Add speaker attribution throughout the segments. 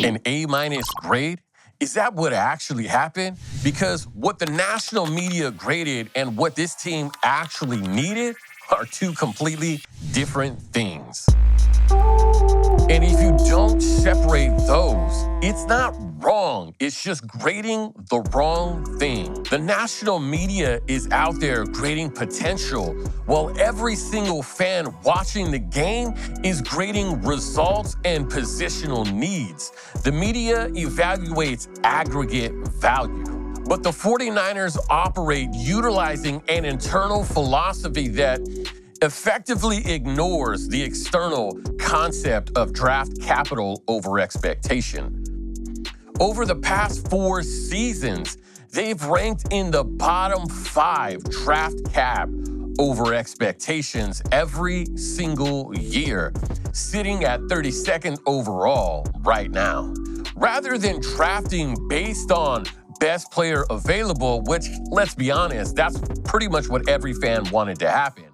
Speaker 1: An A- grade? Is that what actually happened? Because what the national media graded and what this team actually needed are two completely different things. And if you don't separate those, it's not wrong. It's just grading the wrong thing. The national media is out there grading potential, while every single fan watching the game is grading results and positional needs. The media evaluates aggregate value. But the 49ers operate utilizing an internal philosophy that effectively ignores the external concept of draft capital over expectation. Over the past 4 seasons, they've ranked in the bottom 5 draft cap over expectations every single year, sitting at 32nd overall right now. Rather than drafting based on best player available, which, let's be honest, that's pretty much what every fan wanted to happen,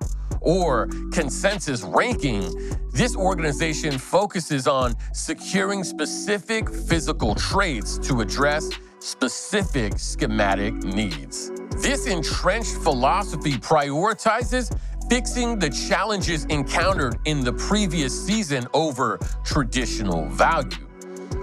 Speaker 1: or consensus ranking, this organization focuses on securing specific physical traits to address specific schematic needs. This entrenched philosophy prioritizes fixing the challenges encountered in the previous season over traditional value.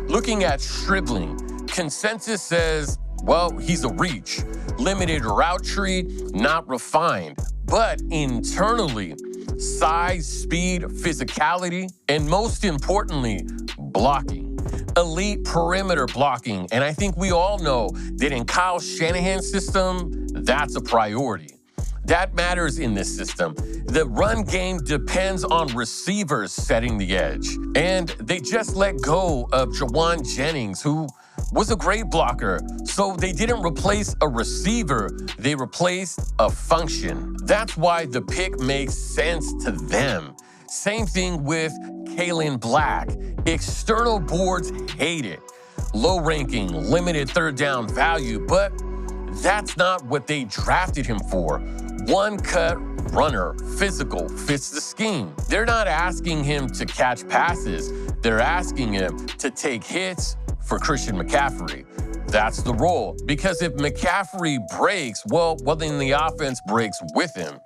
Speaker 1: Looking at Stribling, consensus says, well, he's a reach, limited route tree, not refined. But internally, size, speed, physicality, and most importantly, blocking. Elite perimeter blocking. And I think we all know that in Kyle Shanahan's system, that's a priority. That matters in this system. The run game depends on receivers setting the edge. And they just let go of Jawan Jennings, who was a great blocker. So they didn't replace a receiver, they replaced a function. That's why the pick makes sense to them. Same thing with Kalen Black. External boards hate it. Low ranking, limited third down value, but that's not what they drafted him for. One cut runner, physical, fits the scheme. They're not asking him to catch passes. They're asking him to take hits for Christian McCaffrey. That's the role. Because if McCaffrey breaks, well, then the offense breaks with him.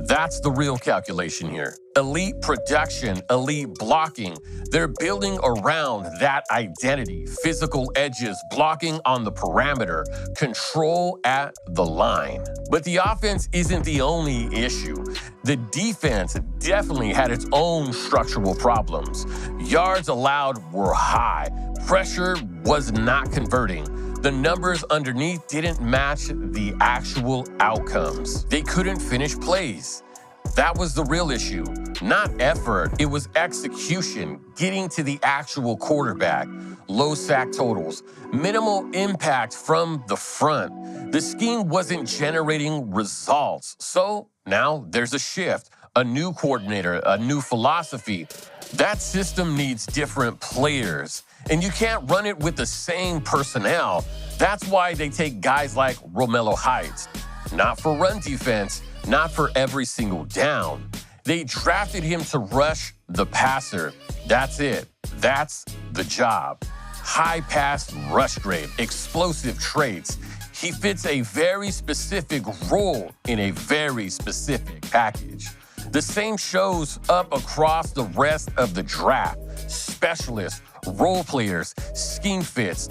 Speaker 1: That's the real calculation here. Elite production, elite blocking. They're building around that identity. Physical edges, blocking on the parameter, control at the line. But the offense isn't the only issue. The defense definitely had its own structural problems. Yards allowed were high. Pressure was not converting. The numbers underneath didn't match the actual outcomes. They couldn't finish plays. That was the real issue. Not effort, it was execution, getting to the actual quarterback. Low sack totals, minimal impact from the front. The scheme wasn't generating results. So now there's a shift, a new coordinator, a new philosophy. That system needs different players. And you can't run it with the same personnel. That's why they take guys like Romello Heights. Not for run defense, not for every single down. They drafted him to rush the passer. That's it. That's the job. High pass rush grade, explosive traits. He fits a very specific role in a very specific package. The same shows up across the rest of the draft. Specialists, role players, scheme fits.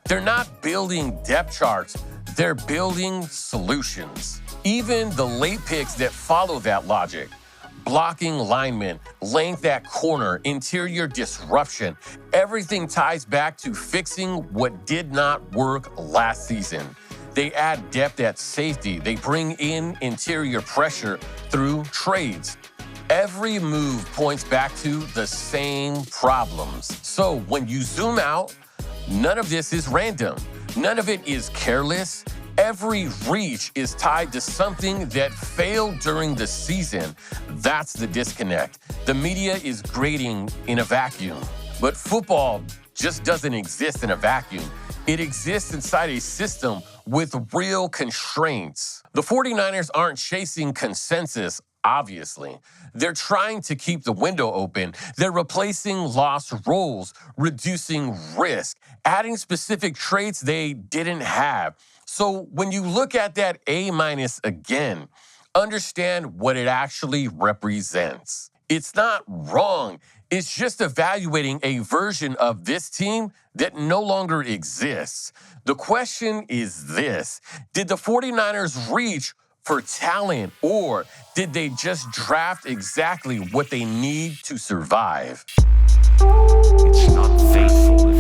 Speaker 1: They're not building depth charts, they're building solutions. Even the late picks that follow that logic. Blocking linemen, length at corner, interior disruption. Everything ties back to fixing what did not work last season. They add depth at safety. They bring in interior pressure through trades. Every move points back to the same problems. So when you zoom out, none of this is random. None of it is careless. Every reach is tied to something that failed during the season. That's the disconnect. The media is grading in a vacuum. But football just doesn't exist in a vacuum. It exists inside a system with real constraints. The 49ers aren't chasing consensus obviously. They're trying to keep the window open. They're replacing lost roles, reducing risk, adding specific traits they didn't have. So when you look at that A minus again, understand what it actually represents. It's not wrong. It's just evaluating a version of this team that no longer exists. The question is this: did the 49ers reach for talent, or did they just draft exactly what they need to survive?
Speaker 2: It's not faithful.